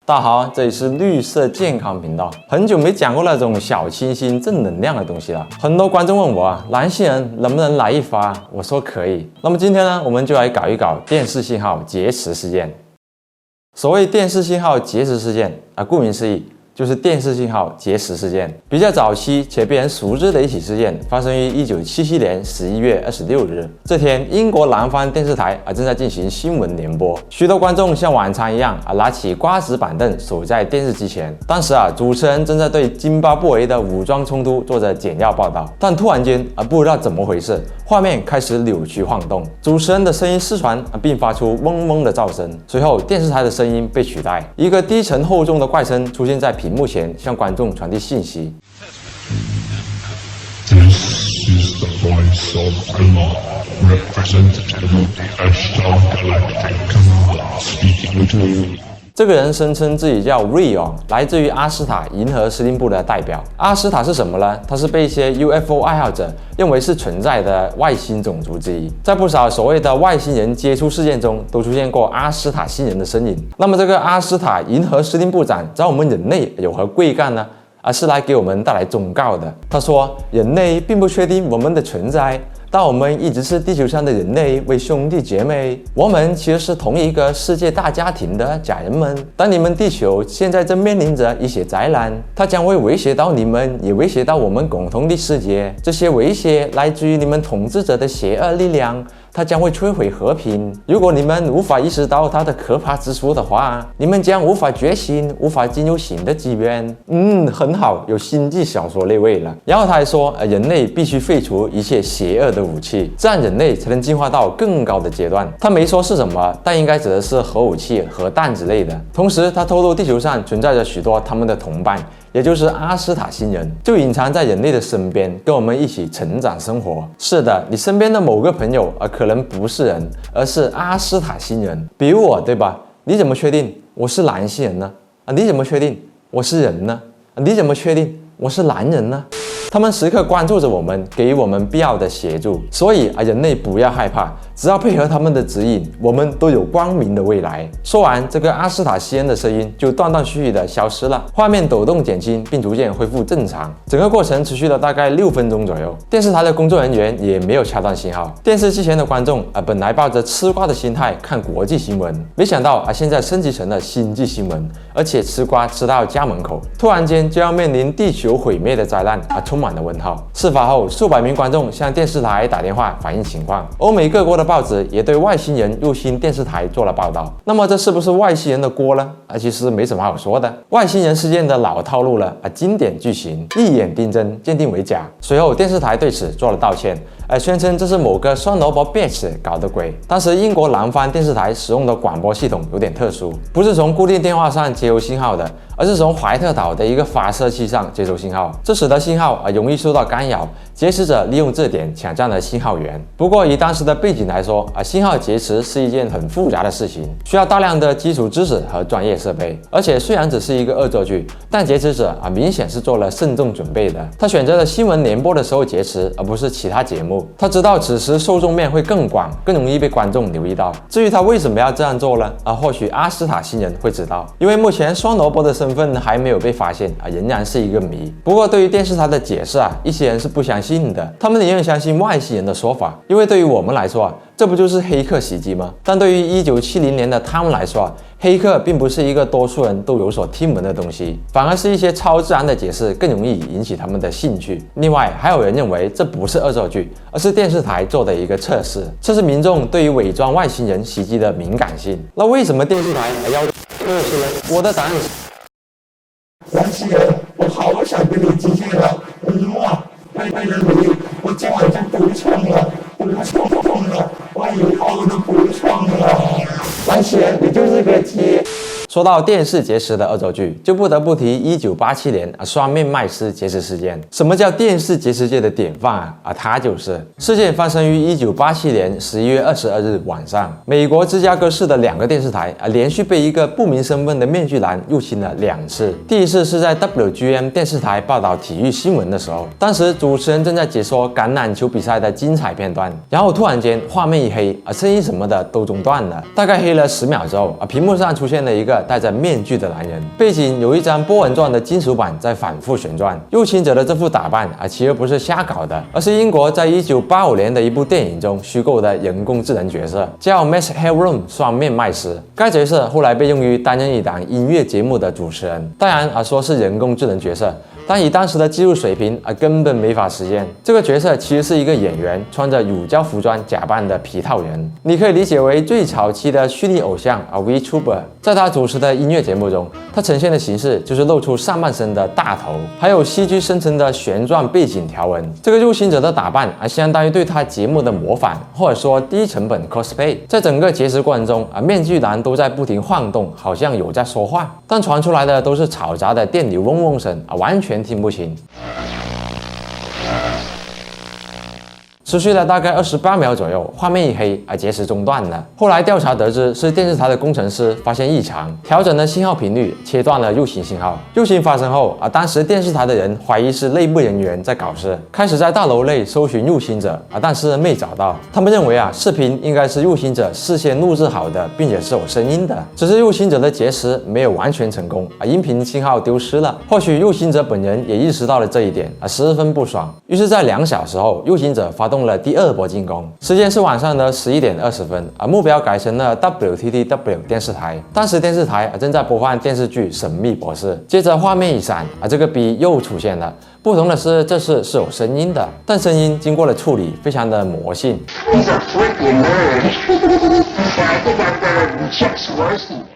大家好，这里是绿色健康频道。很久没讲过那种小清新、正能量的东西了。很多观众问我蓝星人能不能来一发？我说可以。那么今天呢，我们就来搞一搞电视信号劫持事件。所谓电视信号劫持事件顾名思义，就是电视信号劫持事件。比较早期且被人熟知的一起事件，发生于1977年11月26日。这天，英国南方电视台正在进行新闻联播，许多观众像往常一样拿起瓜子板凳守在电视机前。当时主持人正在对津巴布韦的武装冲突做着简要报道，但突然间不知道怎么回事，画面开始扭曲晃动，主持人的声音失传并发出嗡嗡的噪声。随后，电视台的声音被取代，一个低沉厚重的怪声出现在屏幕前，向观众传递信息。This is the voice of Allah, representative of the Ashtar Galactic Command, speaking to you. 这个人声称自己叫 Rion， 来自于阿斯塔银河司令部的代表。阿斯塔是什么呢？它是被一些 UFO 爱好者认为是存在的外星种族之一。在不少所谓的外星人接触事件中，都出现过阿斯塔星人的身影。那么这个阿斯塔银河司令部长找我们人类有何贵干呢？是来给我们带来忠告的。他说，人类并不确定我们的存在，但我们一直是地球上的人类为兄弟姐妹，我们其实是同一个世界大家庭的家人们。当你们地球现在正面临着一些灾难，它将会威胁到你们，也威胁到我们共同的世界。这些威胁来自于你们统治者的邪恶力量，它将会摧毁和平。如果你们无法意识到它的可怕之处的话，你们将无法觉醒，无法进入新的纪元。很好，有星际小说那味了。然后他还说，人类必须废除一切邪恶的武器，这样人类才能进化到更高的阶段。他没说是什么，但应该指的是核武器、核弹之类的。同时，他透露地球上存在着许多他们的同伴，也就是阿斯塔星人，就隐藏在人类的身边，跟我们一起成长生活。是的，你身边的某个朋友可能不是人，而是阿斯塔星人，比如我，对吧？你怎么确定我是蓝星人呢？你怎么确定我是人呢？你怎么确定我是男人呢？他们时刻关注着我们，给予我们必要的协助。所以人类不要害怕，只要配合他们的指引，我们都有光明的未来。说完，这个阿斯塔星人的声音就断断续续的消失了，画面抖动减轻，并逐渐恢复正常。整个过程持续了大概6分钟左右。电视台的工作人员也没有掐断信号。电视机前的观众本来抱着吃瓜的心态看国际新闻，没想到现在升级成了星际新闻，而且吃瓜吃到家门口，突然间就要面临地球毁灭的灾难充满了问号。事发后，数百名观众向电视台打电话反映情况，欧美各国的报纸也对外星人入侵电视台做了报道。那么这是不是外星人的锅呢？其实没什么好说的，外星人事件的老套路了经典剧情，一眼定真，鉴定为假。随后电视台对此做了道歉，宣称这是某个双萝卜 bitch 搞的鬼。当时英国南方电视台使用的广播系统有点特殊，不是从固定电话上接收信号的，而是从怀特岛的一个发射器上接收信号，这使得信号容易受到干扰，劫持者利用这点抢占了信号源。不过以当时的背景来说信号劫持是一件很复杂的事情，需要大量的基础知识和专业设备。而且虽然只是一个恶作剧，但劫持者明显是做了慎重准备的。他选择了新闻联播的时候劫持，而不是其他节目。他知道此时受众面会更广，更容易被观众留意到。至于他为什么要这样做呢？或许阿斯塔星人会知道，因为目前双萝卜的身份还没有被发现仍然是一个谜。不过对于电视台的解释一些人是不相信的，他们宁愿相信外星人的说法，因为对于我们来说这不就是黑客袭击吗？但对于1970年的他们来说黑客并不是一个多数人都有所听闻的东西，反而是一些超自然的解释更容易引起他们的兴趣。另外，还有人认为这不是恶作剧，而是电视台做的一个测试，测试民众对于伪装外星人袭击的敏感性。那为什么电视台还要测试呢？我的答案是：蓝星人，我好想跟你见面了，为了你，我今晚就不冲了，我以后都不冲了。蓝星人，你就是个鸡。说到电视劫持的恶作剧，就不得不提1987年双面麦斯劫持事件。什么叫电视劫持界的典范它就是事件发生于1987年11月22日晚上，美国芝加哥市的2个电视台连续被一个不明身份的面具男入侵了2次。第一次是在 WGN 电视台报道体育新闻的时候，当时主持人正在解说橄榄球比赛的精彩片段，然后突然间画面一黑声音什么的都中断了，大概黑了10秒之后屏幕上出现了一个戴着面具的男人，背景有一张波纹状的金属板在反复旋转。入侵者的这副打扮其实不是瞎搞的，而是英国在1985年的一部电影中虚构的人工智能角色，叫 Max Headroom 双面麦斯。该角色后来被用于担任一档音乐节目的主持人，当然说是人工智能角色，但以当时的技术水平根本没法实现。这个角色其实是一个演员穿着乳胶服装假扮的皮套人，你可以理解为最早期的虚拟偶像VTuber。在他主持的音乐节目中，他呈现的形式就是露出上半身的大头，还有戏剧生成的旋转背景条纹。这个入侵者的打扮相当于对他节目的模仿，或者说低成本 cosplay。在整个节食过程中面具男都在不停晃动，好像有在说话，但传出来的都是嘈杂的电流嗡嗡声完全听不清。持续了大概28秒左右，画面一黑节食中断了。后来调查得知，是电视台的工程师发现异常，调整了信号频率，切断了入侵信号。入侵发生后当时电视台的人怀疑是内部人员在搞事，开始在大楼内搜寻入侵者但是没找到。他们认为视频应该是入侵者事先录制好的，并且是有声音的，只是入侵者的节食没有完全成功音频信号丢失了。或许入侵者本人也意识到了这一点十分不爽，于是在2小时后，入侵者发动了第2波进攻，时间是晚上的11点20分目标改成了 WTTW 电视台。当时电视台正在播放电视剧《神秘博士》，接着画面一闪这个 B 又出现了。不同的是，这次是有声音的，但声音经过了处理，非常的魔性。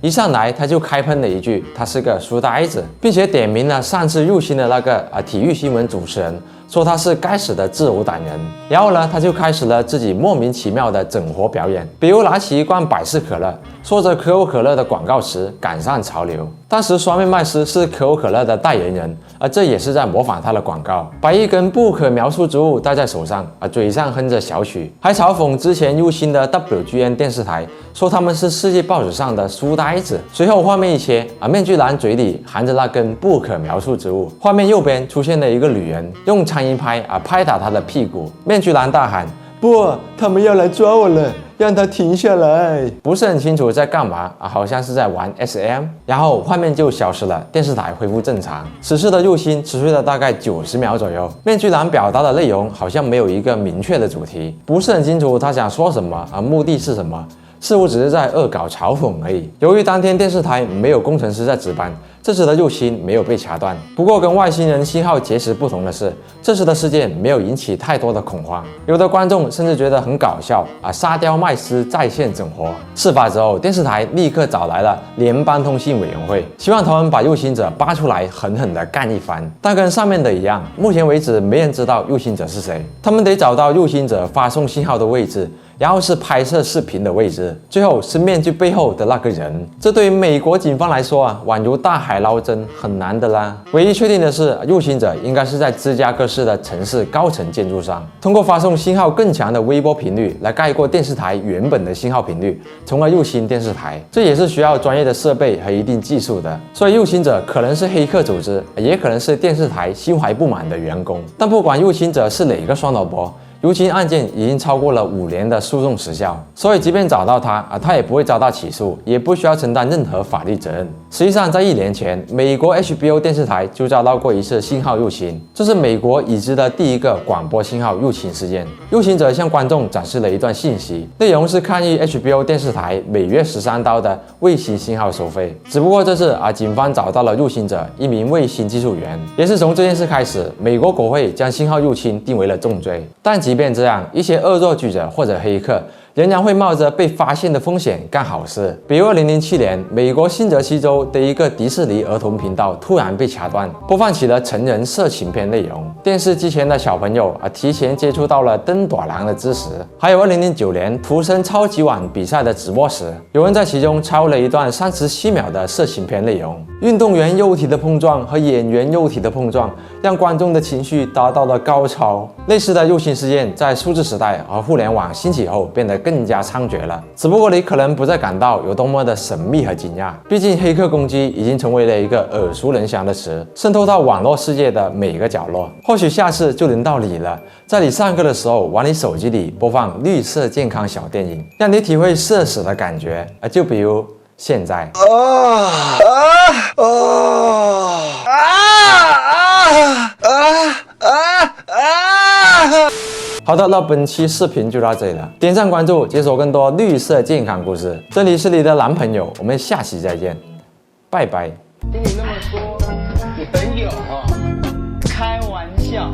一上来他就开喷了一句，他是个书呆子，并且点名了上次入侵的那个体育新闻主持人，说他是该死的自由党人。然后呢，他就开始了自己莫名其妙的整活表演，比如拿起一罐百事可乐，说着可口可乐的广告词，赶上潮流。当时双面麦斯是可口可乐的代言人，这也是在模仿他的广告，把一根不可描述之物戴在手上嘴上哼着小曲，还嘲讽之前入侵的 WGN 电视台，说他们是世界报纸上的书呆子。随后画面一切面具男嘴里含着那根不可描述之物，画面右边出现了一个女人，用苍蝇拍拍打他的屁股。面具男大喊：不，他们要来抓我了，让他停下来。不是很清楚在干嘛好像是在玩 SM。 然后画面就消失了，电视台恢复正常。此次的入侵持续了大概90秒左右，面具男表达的内容好像没有一个明确的主题，不是很清楚他想说什么目的是什么，似乎只是在恶搞嘲讽而已。由于当天电视台没有工程师在值班，这次的入侵没有被掐断。不过跟外星人信号结识不同的是，这次的事件没有引起太多的恐慌，有的观众甚至觉得很搞笑沙雕麦斯在线整活。事发之后，电视台立刻找来了联邦通信委员会，希望他们把入侵者扒出来狠狠地干一番。但跟上面的一样，目前为止没人知道入侵者是谁，他们得找到入侵者发送信号的位置，然后是拍摄视频的位置，最后是面具背后的那个人。这对于美国警方来说宛如大海捞针，很难的啦。唯一确定的是，入侵者应该是在芝加哥市的城市高层建筑上，通过发送信号更强的微波频率来盖过电视台原本的信号频率，从而入侵电视台。这也是需要专业的设备和一定技术的。所以入侵者可能是黑客组织，也可能是电视台心怀不满的员工。但不管入侵者是哪个双头伯，如今案件已经超过了5年的诉讼时效，所以即便找到他他也不会遭到起诉，也不需要承担任何法律责任。实际上，在1年前，美国 HBO 电视台就遭到过一次信号入侵，这是美国已知的第一个广播信号入侵事件。入侵者向观众展示了一段信息，内容是抗议 HBO 电视台每月13刀的卫星信号收费。只不过这次警方找到了入侵者，一名卫星技术员。也是从这件事开始，美国国会将信号入侵定为了重罪。但即便这样，一些恶作剧者或者黑客仍然会冒着被发现的风险干好事。比如2007年，美国新泽西州的一个迪士尼儿童频道突然被掐断，播放起了成人色情片内容，电视机前的小朋友提前接触到了登短廊的知识。还有2009年图森超级碗比赛的直播时，有人在其中抄了一段37秒的色情片内容。运动员肉体的碰撞和演员肉体的碰撞，让观众的情绪达到了高潮。类似的入侵事件在数字时代和互联网兴起后变得更加猖獗了，只不过你可能不再感到有多么的神秘和惊讶，毕竟黑客攻击已经成为了一个耳熟能详的词，渗透到网络世界的每个角落。或许下次就轮到你了，在你上课的时候往你手机里播放绿色健康小电影，让你体会社死的感觉就比如现在。好的，那本期视频就到这里了，点赞关注，解锁更多绿色健康故事。这里是你的男朋友，我们下期再见，拜拜。听你那么说，你很有哦，开玩笑。